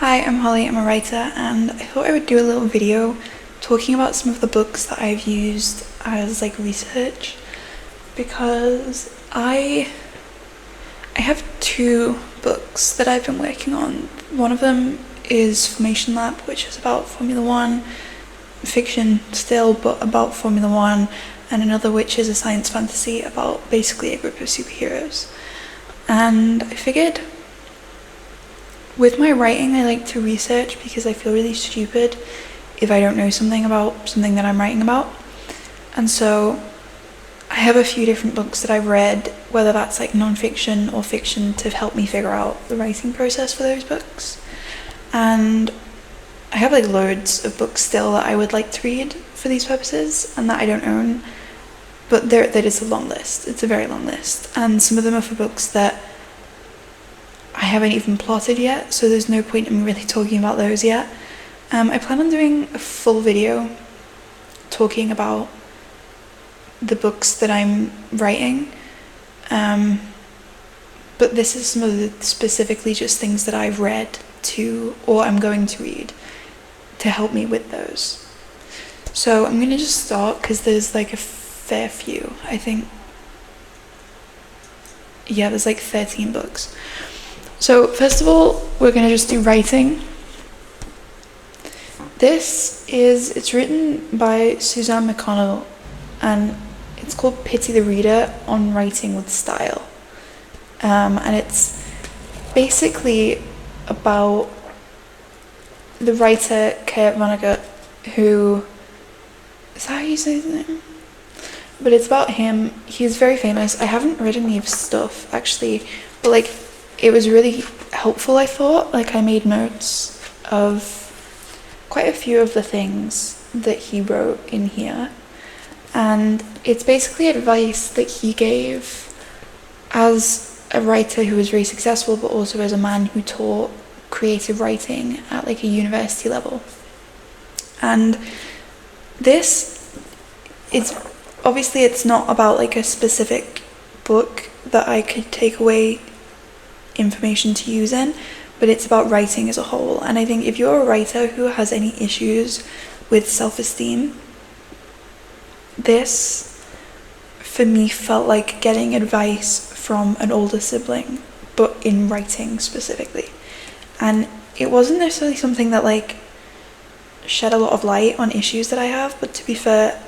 Hi, I'm Holly, I'm a writer, and I thought I would do a little video talking about some of the books that I've used as research, because I have two books that I've been working on. One of them is Formation Lab, which is about Formula One, fiction still, but about Formula One, and another which is a science fantasy about basically a group of superheroes. And I figured with my writing, I like to research because I feel really stupid if I don't know something about something that I'm writing about. And so I have a few different books that I've read, whether that's non-fiction or fiction, to help me figure out the writing process for those books. And I have loads of books still that I would like to read for these purposes and that I don't own, but that is a long list. It's a very long list, and some of them are for books that I haven't even plotted yet, so there's no point in really talking about those yet. I plan on doing a full video talking about the books that I'm writing, but this is some of the specifically just things that I've read or I'm going to read to help me with those. So I'm going to just start because there's a fair few, I think. Yeah, there's 13 books. So first of all, we're going to just do writing. It's written by Suzanne McConnell, and it's called Pity the Reader on Writing with Style. And it's basically about the writer Kurt Vonnegut, who, is that how you say his name? But it's about him. He's very famous. I haven't read any of his stuff actually, but it was really helpful, I thought. I made notes of quite a few of the things that he wrote in here. And it's basically advice that he gave as a writer who was very successful, but also as a man who taught creative writing at a university level. And this is, obviously it's not about a specific book that I could take away information to use in, but it's about writing as a whole. And I think if you're a writer who has any issues with self-esteem, this for me felt like getting advice from an older sibling, but in writing specifically. And it wasn't necessarily something that shed a lot of light on issues that I have, but to be fair,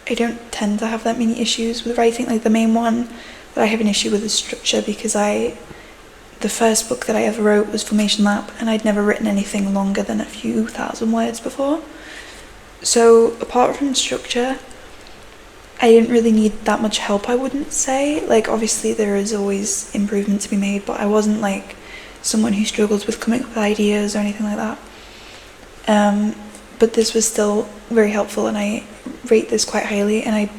I don't tend to have that many issues with writing. The main one that I have an issue with is structure, because the first book that I ever wrote was Formation Lab, and I'd never written anything longer than a few thousand words before. So apart from structure, I didn't really need that much help, I wouldn't say. Obviously there is always improvement to be made, but I wasn't someone who struggles with coming up with ideas or anything like that. But this was still very helpful, and I rate this quite highly, and I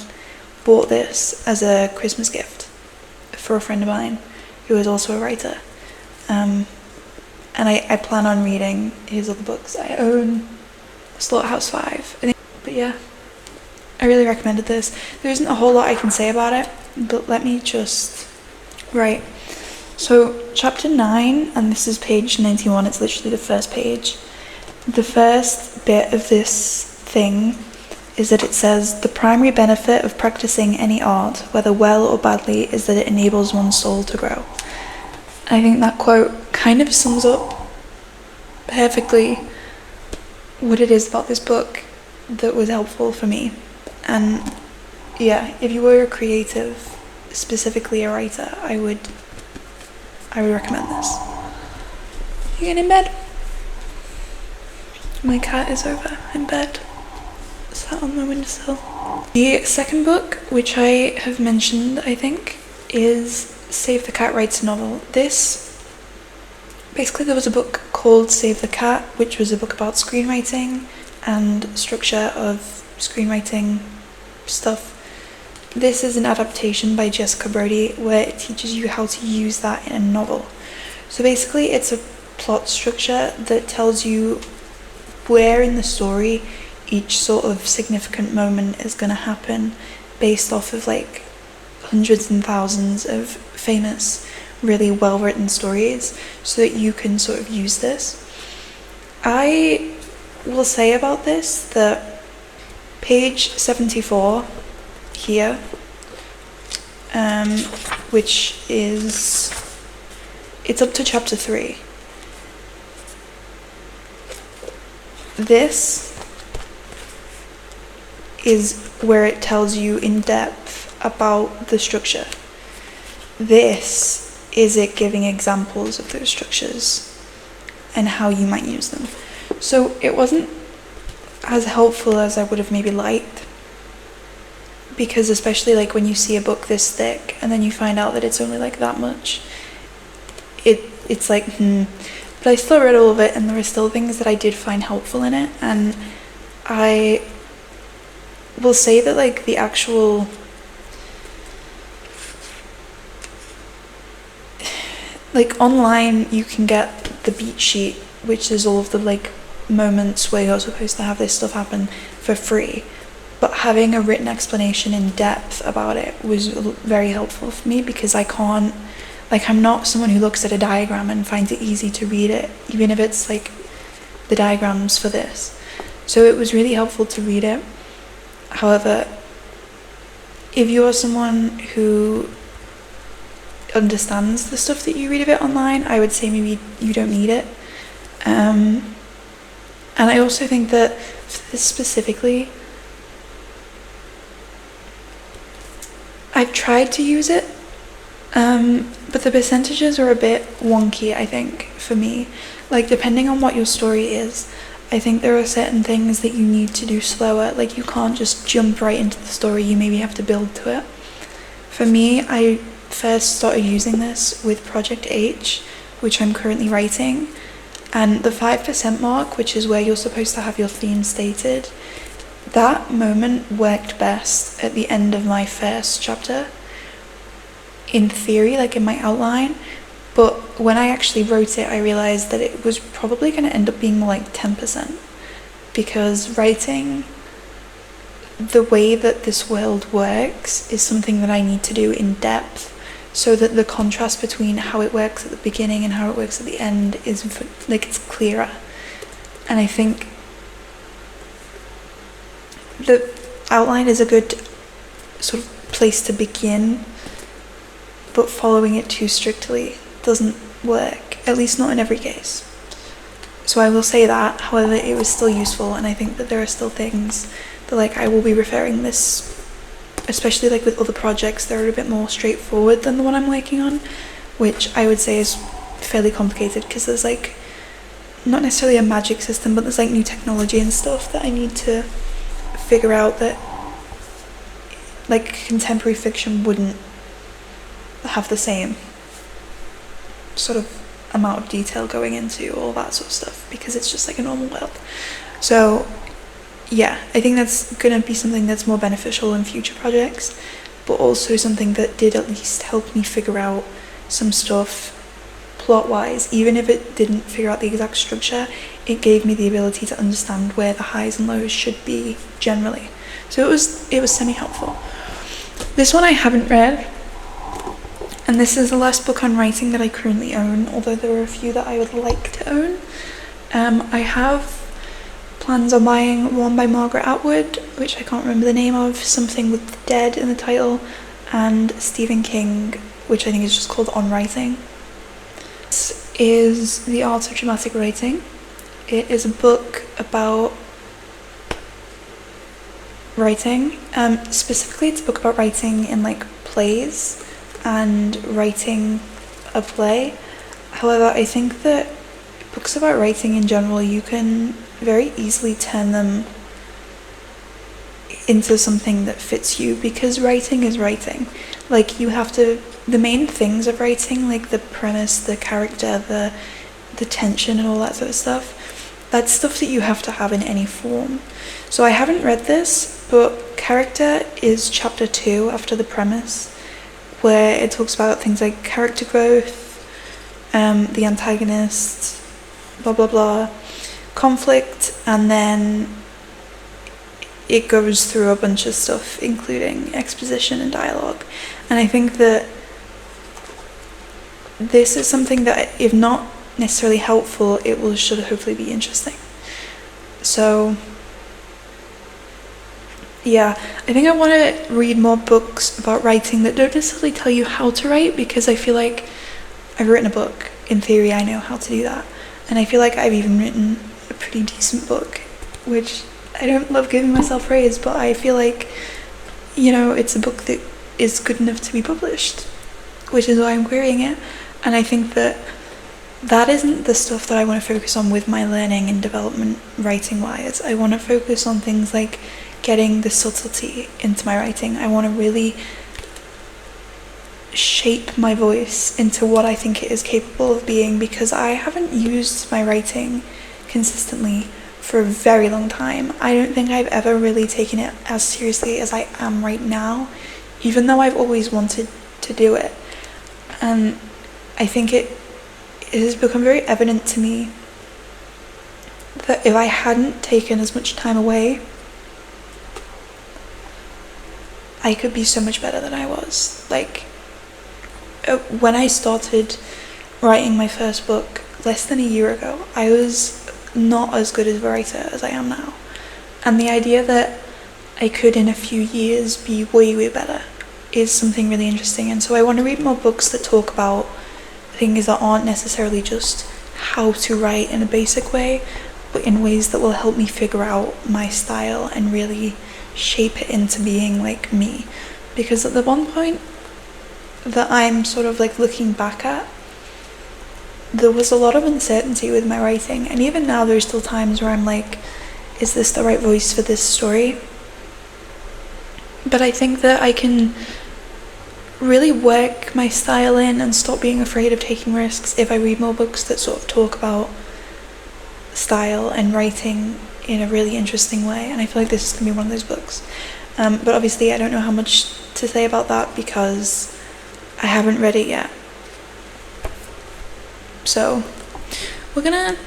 bought this as a Christmas gift for a friend of mine who is also a writer. And I plan on reading his other books. I own Slaughterhouse 5, I think. But yeah, I really recommended this. There isn't a whole lot I can say about it, but let me just write. So chapter 9, and this is page 91, it's literally the first page. The first bit of this thing is that it says, the primary benefit of practicing any art, whether well or badly, is that it enables one's soul to grow. I think that quote kind of sums up perfectly what it is about this book that was helpful for me. And yeah, if you were a creative, specifically a writer, I would recommend this. You getting in bed? My cat is over in bed, sat on my windowsill. The second book, which I have mentioned, I think, is Save the Cat Writes a Novel. Basically there was a book called Save the Cat, which was a book about screenwriting and structure of screenwriting stuff. This is an adaptation by Jessica Brody, where it teaches you how to use that in a novel. So basically it's a plot structure that tells you where in the story each sort of significant moment is going to happen, based off of hundreds and thousands of famous, really well written stories, so that you can sort of use this. I will say about this that page 74 here, which is, it's up to chapter 3. This is where it tells you in depth about the structure. This is it giving examples of those structures and how you might use them. So it wasn't as helpful as I would have maybe liked, because especially like when you see a book this thick and then you find out that it's only like that much, it's like but I still read all of it, and there are still things that I did find helpful in it. And I will say that like the actual like online you can get the beat sheet, which is all of the like moments where you're supposed to have this stuff happen, for free. But having a written explanation in depth about it was very helpful for me, because I can't, like, I'm not someone who looks at a diagram and finds it easy to read it, even if it's like the diagrams for this. So it was really helpful to read it. However, if you're someone who understands the stuff that you read of it online, I would say maybe you don't need it. And I also think that for this specifically, I've tried to use it, but the percentages are a bit wonky, I think, for me. Like, depending on what your story is, I think there are certain things that you need to do slower. Like, you can't just jump right into the story, you maybe have to build to it. For me, I first started using this with Project H, which I'm currently writing, and the 5% mark, which is where you're supposed to have your theme stated, that moment worked best at the end of my first chapter, in theory, like in my outline. But when I actually wrote it, I realized that it was probably going to end up being more like 10%, because writing the way that this world works is something that I need to do in depth, so that the contrast between how it works at the beginning and how it works at the end is like, it's clearer. And I think the outline is a good sort of place to begin, but following it too strictly doesn't work, at least not in every case. So I will say that. However, it was still useful, and I think that there are still things that, like, I will be referring this, especially like with other projects that are a bit more straightforward than the one I'm working on, which I would say is fairly complicated, because there's like not necessarily a magic system, but there's like new technology and stuff that I need to figure out that like contemporary fiction wouldn't have the same sort of amount of detail going into all that sort of stuff, because it's just like a normal world. So yeah, I think that's gonna be something that's more beneficial in future projects, but also something that did at least help me figure out some stuff plot-wise. Even if it didn't figure out the exact structure, it gave me the ability to understand where the highs and lows should be generally. So it was semi-helpful. This one I haven't read, and this is the last book on writing that I currently own, although there are a few that I would like to own. I have plans on buying one by Margaret Atwood, which I can't remember the name of, something with dead in the title, and Stephen King, which I think is just called On Writing. This is The Art of Dramatic Writing. It is a book about writing. Specifically, it's a book about writing in like plays and writing a play. However, I think that books about writing in general, you can very easily turn them into something that fits you, because writing is writing. Like, you have to, the main things of writing, like the premise, the character, the tension and all that sort of stuff, that's stuff that you have to have in any form. So I haven't read this, but character is chapter 2 after the premise, where it talks about things like character growth, the antagonist, blah blah blah, conflict, and then it goes through a bunch of stuff, including exposition and dialogue. And I think that this is something that, if not necessarily helpful, it will should hopefully be interesting. So yeah, I think I want to read more books about writing that don't necessarily tell you how to write, because I feel like I've written a book. In theory, I know how to do that. And I feel like I've even written a pretty decent book, which I don't love giving myself praise, but I feel like, it's a book that is good enough to be published, which is why I'm querying it. And I think that isn't the stuff that I want to focus on with my learning and development writing-wise. I want to focus on things like getting the subtlety into my writing. I want to really shape my voice into what I think it is capable of being, because I haven't used my writing consistently for a very long time. I don't think I've ever really taken it as seriously as I am right now, even though I've always wanted to do it. And I think it has become very evident to me that if I hadn't taken as much time away, I could be so much better than I was. Like, when I started writing my first book less than a year ago, I was not as good as a writer as I am now. And the idea that I could in a few years be way, way better is something really interesting. And so I want to read more books that talk about things that aren't necessarily just how to write in a basic way, but in ways that will help me figure out my style and really shape it into being like me. Because at the one point that I'm sort of like looking back at, there was a lot of uncertainty with my writing, and even now there's still times where I'm like, is this the right voice for this story? But I think that I can really work my style in and stop being afraid of taking risks if I read more books that sort of talk about style and writing in a really interesting way. And I feel like this is going to be one of those books. But obviously I don't know how much to say about that because I haven't read it yet. So we're gonna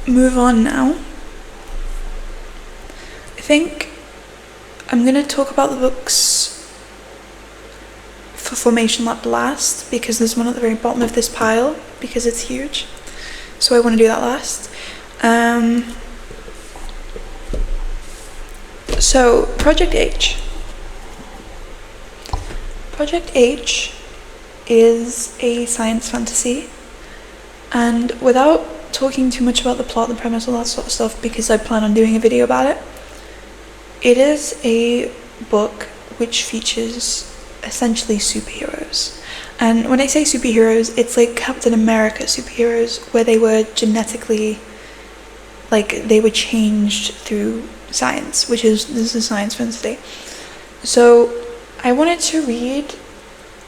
move on now. I think I'm gonna talk about the books for Formation Lab last, because there's one at the very bottom of this pile because it's huge. So I want to do that last. So Project H. Project H is a science fantasy, and without talking too much about the plot, the premise, all that sort of stuff, because I plan on doing a video about it, it is a book which features essentially superheroes. And when I say superheroes, it's like Captain America superheroes, where they were genetically, like, they were changed through science, this is a science fantasy. So I wanted to read,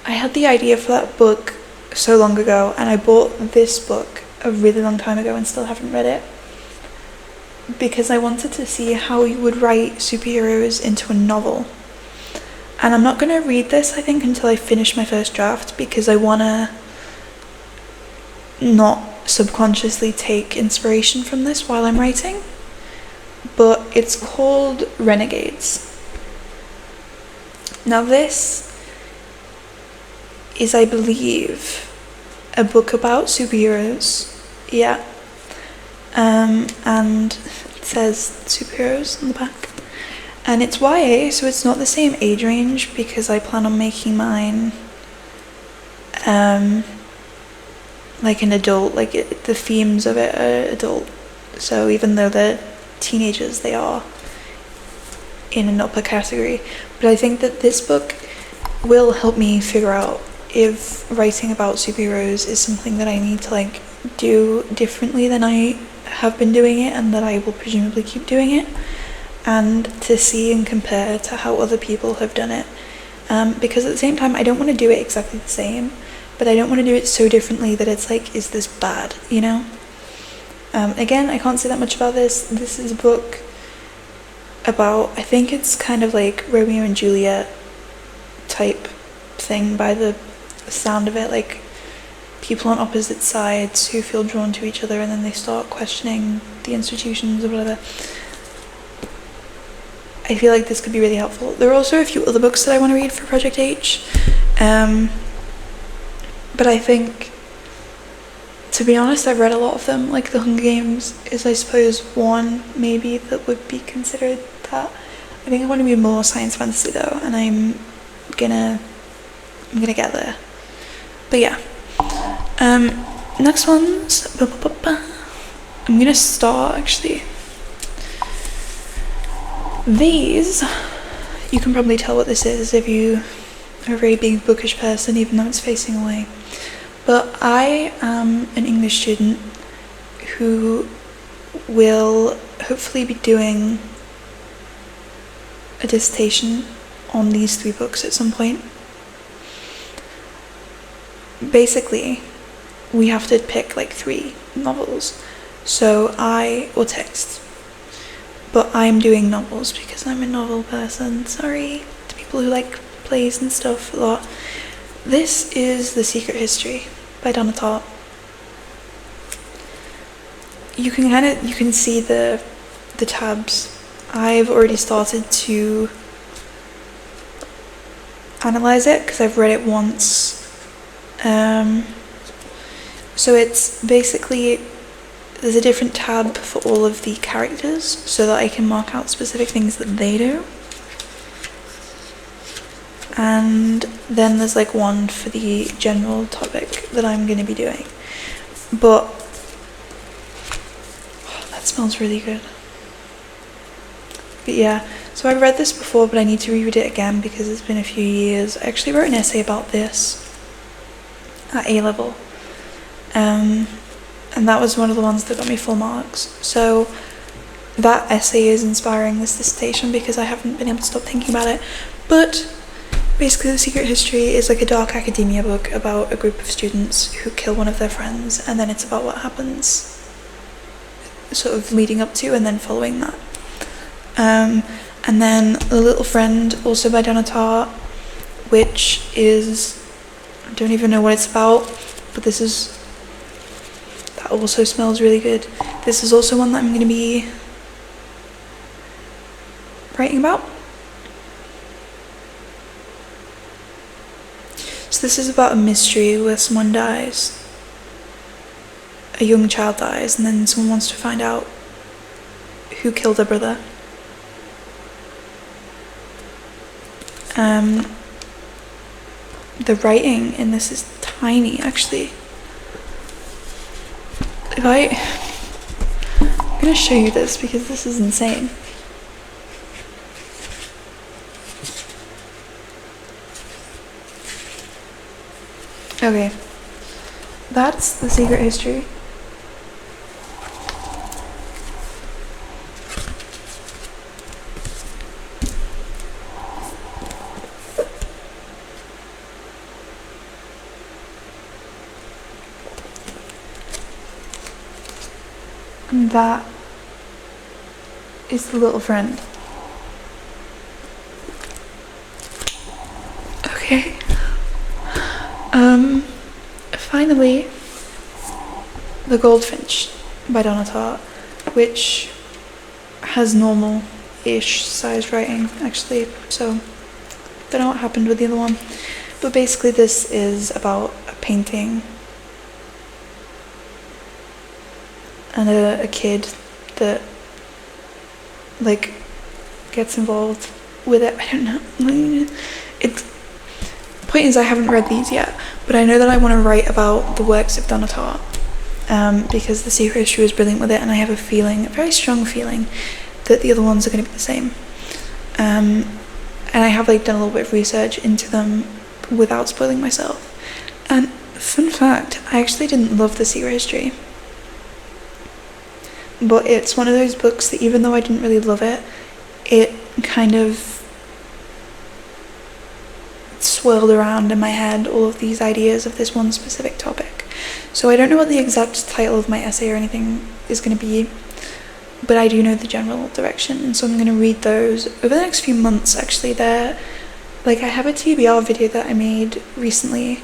I had the idea for that book so long ago, and I bought this book a really long time ago and still haven't read it, because I wanted to see how you would write superheroes into a novel. And I'm not going to read this, I think, until I finish my first draft, because I want to not subconsciously take inspiration from this while I'm writing. But it's called Renegades. Now this is, I believe, a book about superheroes. Yeah. And it says superheroes on the back. And it's YA, so it's not the same age range, because I plan on making mine like an adult, like the themes of it are adult. So even though they're teenagers, they are in an upper category. But I think that this book will help me figure out if writing about superheroes is something that I need to like do differently than I have been doing it, and that I will presumably keep doing it, and to see and compare to how other people have done it. Because at the same time, I don't want to do it exactly the same, but I don't want to do it so differently that it's like, is this bad, you know? Again, I can't say that much about this. This is a book about, I think it's kind of like Romeo and Juliet type thing by the sound of it, like people on opposite sides who feel drawn to each other and then they start questioning the institutions or whatever. I feel like this could be really helpful. There are also a few other books that I want to read for Project H, but I think To be honest, I've read a lot of them. Like The Hunger Games is, I suppose, one maybe that would be considered that. I think I want to be more science fantasy though, and I'm gonna get there. But yeah. Next one's I'm gonna start actually. These, you can probably tell what this is if you are a very big bookish person, even though it's facing away. But I am an English student who will hopefully be doing a dissertation on these 3 books at some point. Basically, we have to pick like 3 novels. So or text. But I'm doing novels because I'm a novel person. Sorry to people who like plays and stuff a lot. This is The Secret History by Donna Tartt. You can see the tabs. I've already started to analyze it because I've read it once. So it's basically, there's a different tab for all of the characters so that I can mark out specific things that they do. And then there's like one for the general topic that I'm going to be doing. But that smells really good. But yeah, so I've read this before, but I need to reread it again because it's been a few years. I actually wrote an essay about this at A-level. And that was one of the ones that got me full marks. So that essay is inspiring this dissertation because I haven't been able to stop thinking about it. But basically The Secret History is like a dark academia book about a group of students who kill one of their friends, and then it's about what happens sort of leading up to and then following that. And then The Little Friend, also by Donna Tartt, which is, I don't even know what it's about, but that also smells really good. This is also one that I'm going to be writing about. So this is about a mystery where someone dies. A young child dies, and then someone wants to find out who killed their brother. The writing in this is tiny, actually. I'm gonna show you this because this is insane. Okay, that's The Secret History. And that is The Little Friend. Okay. Finally, The Goldfinch by Donna Tartt, which has normal-ish size writing, actually, so don't know what happened with the other one. But basically this is about a painting and a kid that like gets involved with it. I don't know. Point is, I haven't read these yet, but I know that I want to write about the works of Donna Tartt because The Secret History was brilliant with it, and I have a very strong feeling that the other ones are going to be the same. And I have like done a little bit of research into them without spoiling myself. And fun fact, I actually didn't love The Secret History. But it's one of those books that even though I didn't really love it, it kind of swirled around in my head all of these ideas of this one specific topic. So I don't know what the exact title of my essay or anything is going to be, but I do know the general direction, and so I'm going to read those over the next few months. Actually, I have a TBR video that I made recently,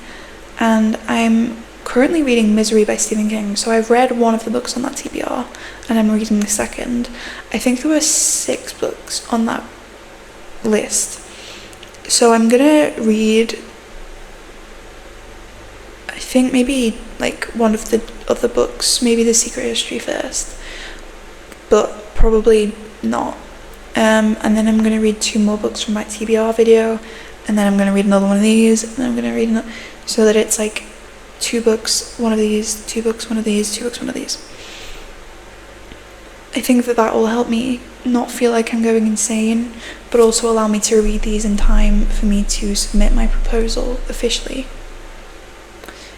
and I'm currently reading Misery by Stephen King. So I've read one of the books on that TBR, and I'm reading the second. I think there were 6 books on that list. So I'm gonna read, I think maybe like one of the other books, maybe The Secret History first, but probably not. And then I'm going to read 2 more books from my TBR video, and then I'm going to read another one of these, and then I'm going to read another, so that it's like 2 books, one of these, 2 books, one of these, 2 books, one of these. I think that will help me not feel like I'm going insane, but also allow me to read these in time for me to submit my proposal officially.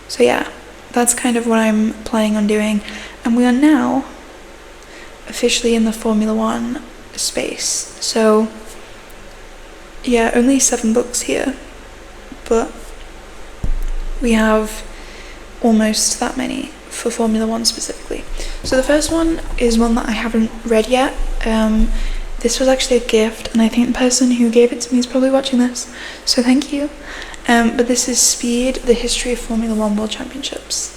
So yeah, that's kind of what I'm planning on doing, and we are now officially in the Formula One space. So yeah, only 7 books here, but we have almost that many for Formula One specifically. So the first one is one that I haven't read yet. This was actually a gift, and I think the person who gave it to me is probably watching this, so thank you. But this is Speed, The History of Formula One World Championships.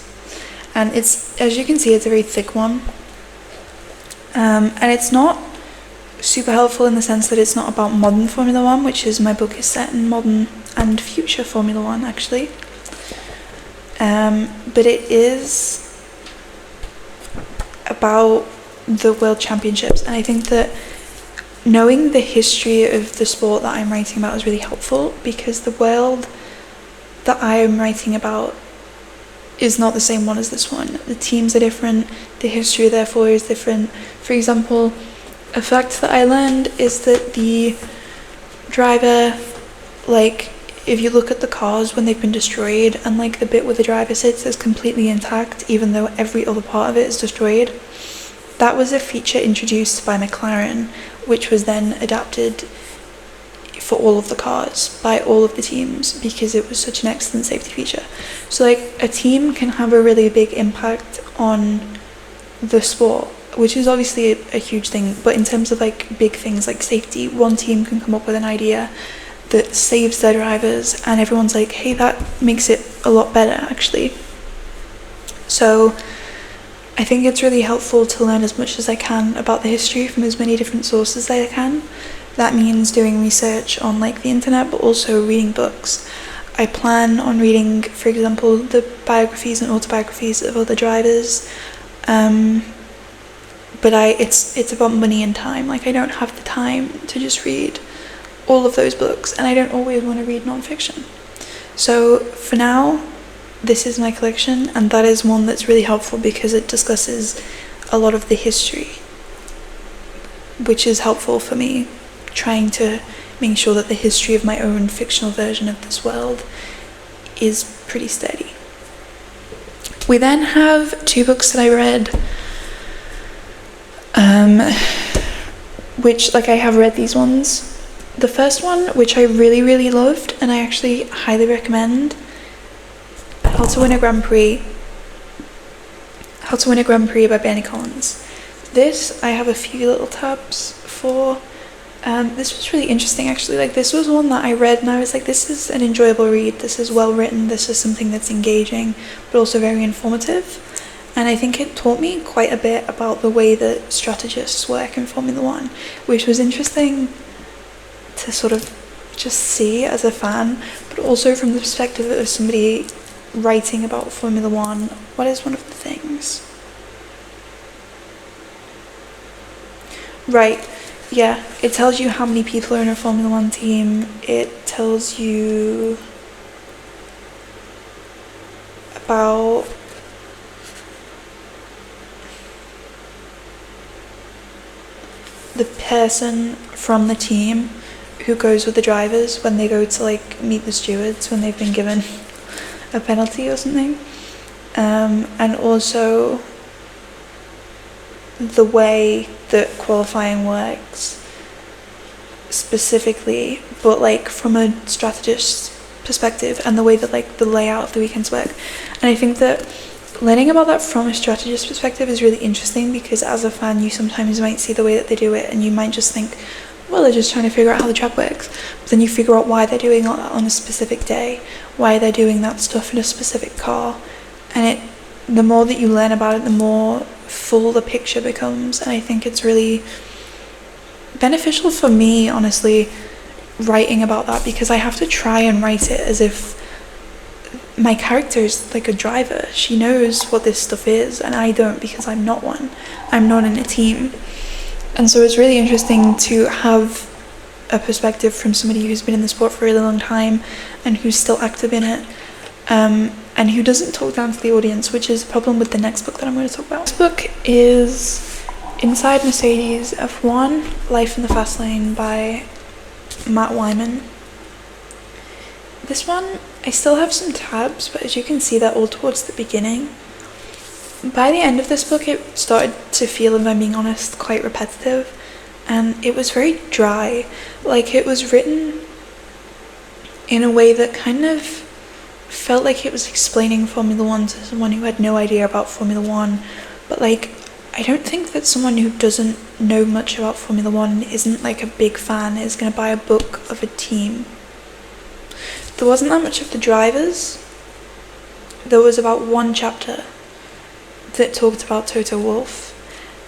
And it's, as you can see, it's a very thick one. And it's not super helpful in the sense that it's not about modern Formula One, which is, my book is set in modern and future Formula One actually. But it is about the World Championships, and I think that knowing the history of the sport that I'm writing about is really helpful, because the world that I am writing about is not the same one as this one. The teams are different, the history therefore is different. For example, a fact that I learned is that the driver, like, if you look at the cars when they've been destroyed, and like the bit where the driver sits is completely intact even though every other part of it is destroyed, that was a feature introduced by McLaren, which was then adapted for all of the cars by all of the teams because it was such an excellent safety feature. So like, a team can have a really big impact on the sport, which is obviously a huge thing, but in terms of like big things like safety, one team can come up with an idea that saves their drivers and everyone's like, hey, that makes it a lot better actually. So I think it's really helpful to learn as much as I can about the history from as many different sources as I can. That means doing research on like the internet, but also reading books. I plan on reading, for example, the biographies and autobiographies of other drivers, but it's about money and time. Like, I don't have the time to just read all of those books, and I don't always want to read non-fiction. So for now, this is my collection, and that is one that's really helpful because it discusses a lot of the history, which is helpful for me trying to make sure that the history of my own fictional version of this world is pretty steady. We then have 2 books that I read, which, like, I have read these ones. The first one, which I really, really loved, and I actually highly recommend, How to Win a Grand Prix by Bernie Collins. This, I have a few little tabs for. This was really interesting actually. Like, this was one that I read and I was like, this is an enjoyable read, this is well written, this is something that's engaging, but also very informative. And I think it taught me quite a bit about the way that strategists work in Formula One, which was interesting to sort of just see as a fan, but also from the perspective of somebody writing about Formula One. What is one of the things? Right, yeah, it tells you how many people are in a Formula One team. It tells you about the person from the team who goes with the drivers when they go to like meet the stewards when they've been given a penalty or something, and also the way that qualifying works specifically, but like from a strategist's perspective, and the way that like the layout of the weekends work. And I think that learning about that from a strategist's perspective is really interesting, because as a fan you sometimes might see the way that they do it and you might just think, well, they're just trying to figure out how the track works, but then you figure out why they're doing that on a specific day, why they're doing that stuff in a specific car, and the more that you learn about it, the more full the picture becomes. And I think it's really beneficial for me, honestly, writing about that, because I have to try and write it as if my character is like a driver. She knows what this stuff is, and I don't, because I'm not one. I'm not in a team. And so it's really interesting to have a perspective from somebody who's been in the sport for a really long time and who's still active in it, and who doesn't talk down to the audience, which is a problem with the next book that I'm going to talk about. This book is Inside Mercedes F1, Life in the Fast Lane by Matt Wyman. This one, I still have some tabs, but as you can see, they're all towards the beginning. By the end of this book, it started to feel, if I'm being honest, quite repetitive, and it was very dry. Like, it was written in a way that kind of felt like it was explaining Formula One to someone who had no idea about Formula One, but like, I don't think that someone who doesn't know much about Formula One, isn't like a big fan, is going to buy a book of a team. There wasn't that much of the drivers. There was about one chapter that talked about Toto Wolff,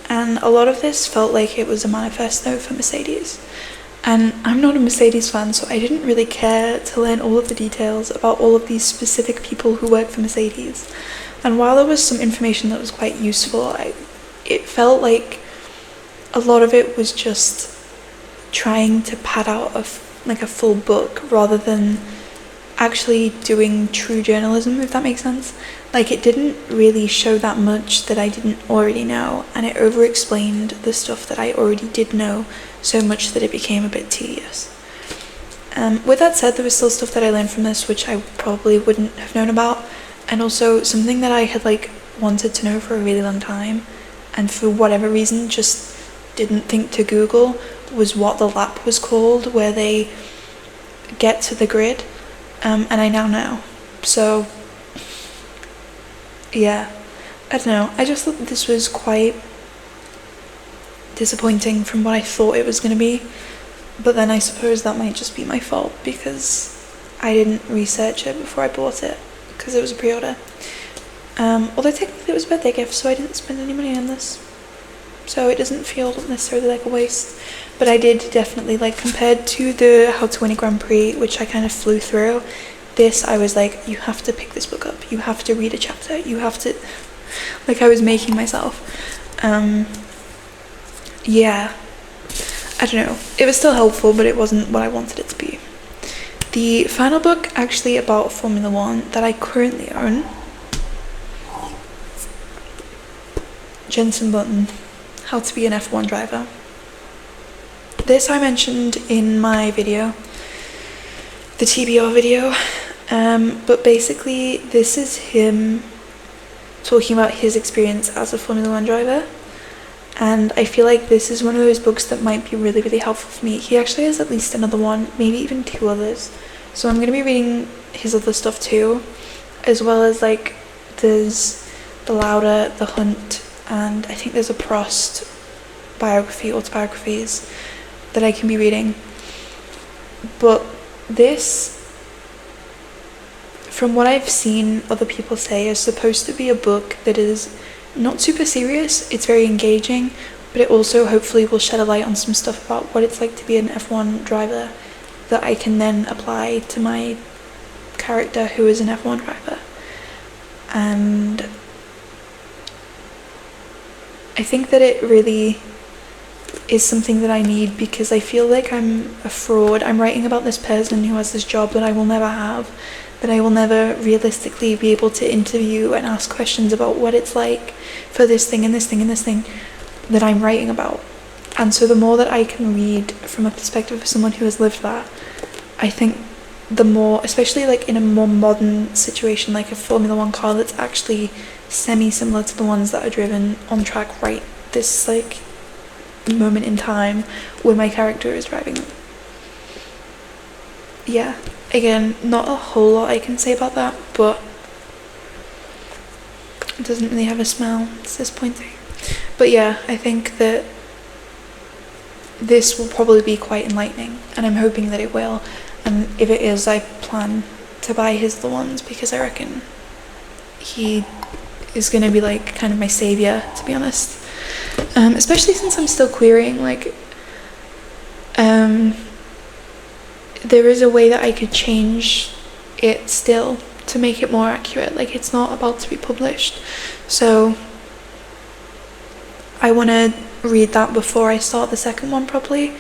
and a lot of this felt like it was a manifesto for Mercedes. And I'm not a Mercedes fan, so I didn't really care to learn all of the details about all of these specific people who work for Mercedes. And while there was some information that was quite useful, it felt like a lot of it was just trying to pad out a full book rather than actually doing true journalism, if that makes sense. Like, it didn't really show that much that I didn't already know, and it over-explained the stuff that I already did know so much that it became a bit tedious. With that said, there was still stuff that I learned from this which I probably wouldn't have known about, and also something that I had wanted to know for a really long time, and for whatever reason just didn't think to Google, was what the lap was called where they get to the grid. And I now know. So, yeah, I don't know. I just thought that this was quite disappointing from what I thought it was going to be. But then I suppose that might just be my fault because I didn't research it before I bought it, because it was a pre-order. Although technically it was a birthday gift, so I didn't spend any money on this. So it doesn't feel necessarily like a waste. But I did definitely, compared to the How to Win a Grand Prix, which I kind of flew through, this I was like, you have to pick this book up, you have to read a chapter, you have to, I was making myself. Yeah, I don't know, it was still helpful, but it wasn't what I wanted it to be. The final book actually about Formula One that I currently own, Jensen Button, How to Be an F1 Driver. This I mentioned in my video, the TBR video, but basically this is him talking about his experience as a Formula One driver, and I feel like this is one of those books that might be really, really helpful for me. He actually has at least another one, maybe even two others, so I'm going to be reading his other stuff too, as well as there's the Lauda, the Hunt, and I think there's a Prost autobiographies that I can be reading. But this, from what I've seen other people say, is supposed to be a book that is not super serious. It's very engaging, but it also hopefully will shed a light on some stuff about what it's like to be an F1 driver that I can then apply to my character who is an F1 driver. And I think that it really is something that I need, because I feel like I'm a fraud. I'm writing about this person who has this job that I will never have, that I will never realistically be able to interview and ask questions about what it's like for this thing and this thing and this thing that I'm writing about. And so the more that I can read from a perspective of someone who has lived that, I think the more, especially in a more modern situation, like a Formula One car that's actually semi-similar to the ones that are driven on track right this moment in time when my character is driving them. Yeah, again, not a whole lot I can say about that, but it doesn't really have a smell. It's disappointing. But yeah, I think that this will probably be quite enlightening, and I'm hoping that it will. And if it is, I plan to buy his other ones, because I reckon he is going to be kind of my savior, to be honest. Especially since I'm still querying, there is a way that I could change it still to make it more accurate. Like, it's not about to be published, so I want to read that before I start the second one properly,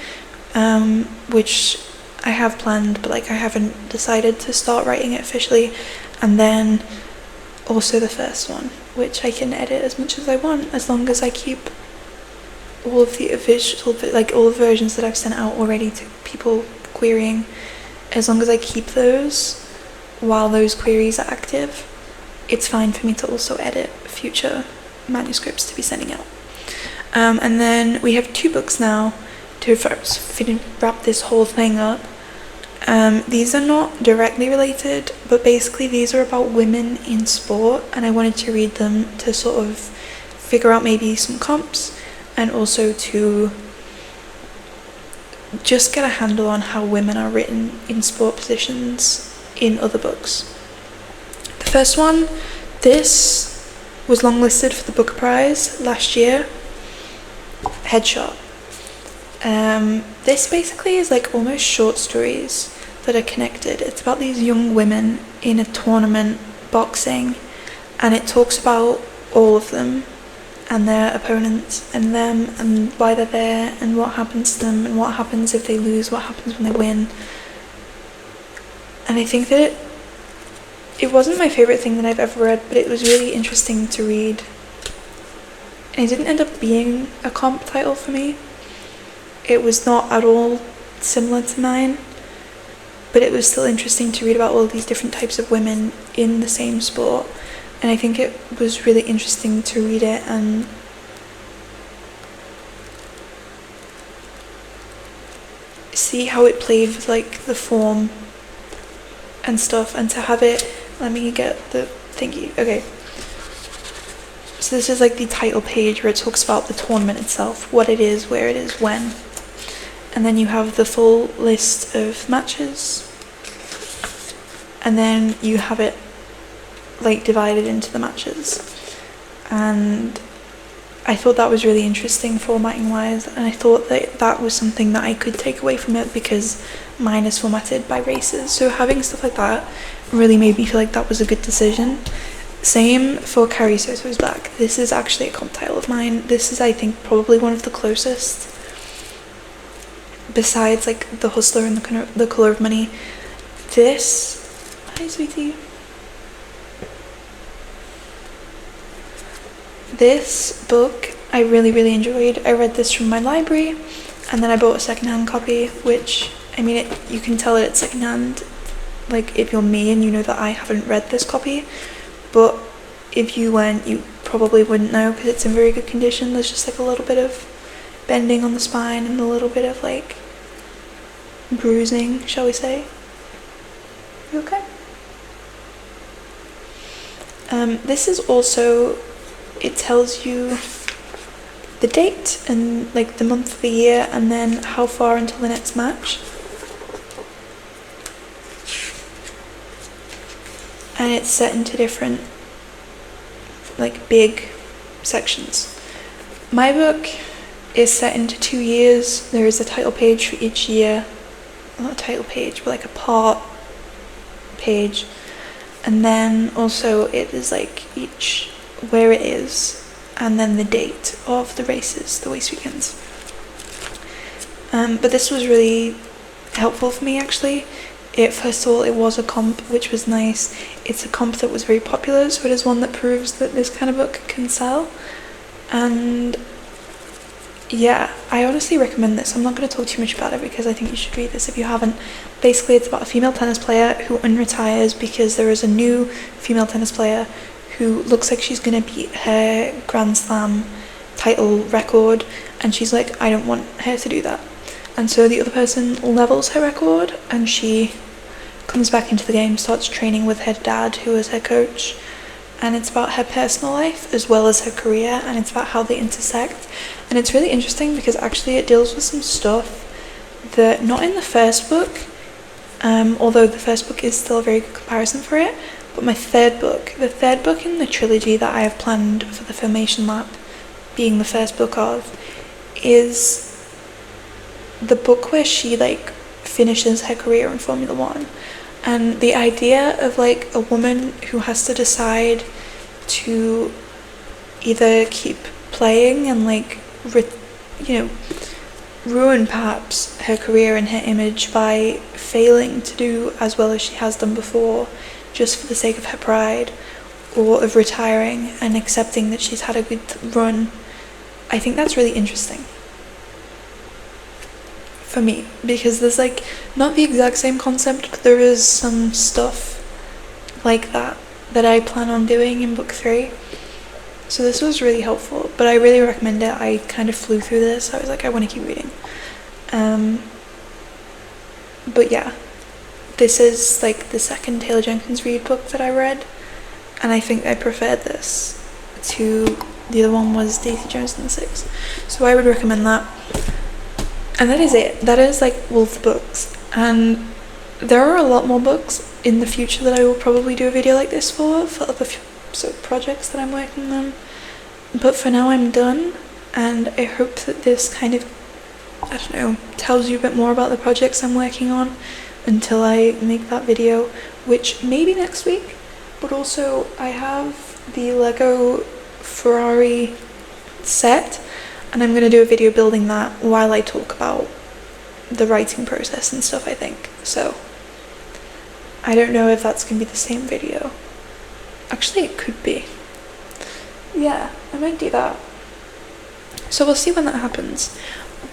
which I have planned, but like I haven't decided to start writing it officially. And then also the first one, which I can edit as much as I want, as long as I keep all of the official, like all the versions that I've sent out already to people querying, as long as I keep those while those queries are active, it's fine for me to also edit future manuscripts to be sending out. And then we have 2 books now to wrap this whole thing up. These are not directly related, but basically these are about women in sport, and I wanted to read them to sort of figure out maybe some comps, and also to just get a handle on how women are written in sport positions in other books. The first one, this was longlisted for the Booker Prize last year, Headshot. This basically is like almost short stories that are connected. It's about these young women in a tournament, boxing, and it talks about all of them and their opponents and them and why they're there and what happens to them and what happens if they lose, what happens when they win. And I think that it wasn't my favourite thing that I've ever read, but it was really interesting to read. And it didn't end up being a comp title for me. It was not at all similar to mine, but it was still interesting to read about all these different types of women in the same sport. And I think it was really interesting to read it and see how it played with like the form and stuff, and to have it, let me get the thingy. Okay, so this is like the title page where it talks about the tournament itself, what it is, where it is, when, and then you have the full list of matches, and then you have it like divided into the matches. And I thought that was really interesting formatting wise, and I thought that that was something that I could take away from it because mine is formatted by races, so having stuff like that really made me feel like that was a good decision. Same for Carrie Soto's Black. This is actually a comp title of mine. This is, I think, probably one of the closest, besides like The Hustler and The Color of Money. This, hi sweetie, this book I really enjoyed. I read this from my library, and then I bought a secondhand copy, which, I mean, you can tell that it's secondhand, like if you're me and you know that I haven't read this copy, but if you weren't, you probably wouldn't know because it's in very good condition. There's just like a little bit of bending on the spine and a little bit of like bruising, shall we say. You okay? This is also, it tells you the date and like the month of the year and then how far until the next match. And it's set into different like big sections. My book is set into 2 years. There is a title page for each year. Not a title page, but like a part page. And then also it is like each where it is and then the date of the races, the race weekends. But this was really helpful for me actually. First of all, it was a comp, which was nice. It's a comp that was very popular, so it is one that proves that this kind of book can sell. And yeah, I honestly recommend this. I'm not going to talk too much about it because I think you should read this if you haven't. Basically, it's about a female tennis player who unretires because there is a new female tennis player who looks like she's going to beat her Grand Slam title record, and she's like, I don't want her to do that. And so the other person levels her record, and she comes back into the game, starts training with her dad, who is her coach. And it's about her personal life as well as her career, and it's about how they intersect. And it's really interesting because actually it deals with some stuff that, not in the first book, although the first book is still a very good comparison for it, but the third book in the trilogy that I have planned for the Filmation Lab, being the first book of, is the book where she like finishes her career in Formula 1, And the idea of like a woman who has to decide to either keep playing and like ruin perhaps her career and her image by failing to do as well as she has done before just for the sake of her pride, or of retiring and accepting that she's had a good run. I think that's really interesting for me, because there's like not the exact same concept, but there is some stuff like that I plan on doing in book 3. So this was really helpful, but I really recommend it. I kind of flew through this. I was like, I want to keep reading. But yeah, this is like the second Taylor Jenkins Reid book that I read, and I think I preferred this to the other one was Daisy Jones and the Six. So I would recommend that. And that is it. That is like Wolf books. And there are a lot more books in the future that I will probably do a video like this for other projects that I'm working on. But for now I'm done, and I hope that this kind of, I don't know, tells you a bit more about the projects I'm working on until I make that video, which may be next week. But also I have the Lego Ferrari set, and I'm going to do a video building that while I talk about the writing process and stuff, I think. So I don't know if that's going to be the same video. Actually, it could be. Yeah, I might do that. So we'll see when that happens.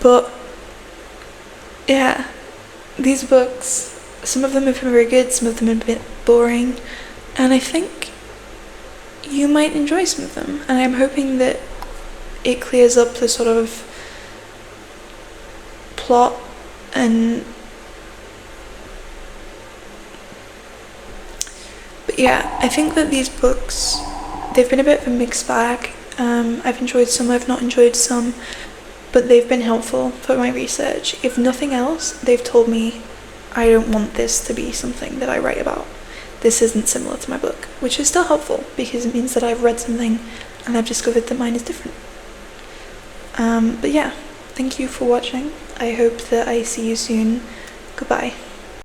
But yeah, these books, some of them have been very good, some of them have been a bit boring, and I think you might enjoy some of them, and I'm hoping that it clears up the sort of plot and but yeah, I think that these books, they've been a bit of a mixed bag. I've enjoyed some, I've not enjoyed some, but they've been helpful for my research. If nothing else, they've told me I don't want this to be something that I write about. This isn't similar to my book, which is still helpful because it means that I've read something and I've discovered that mine is different. But yeah, thank you for watching. I hope that I see you soon. Goodbye.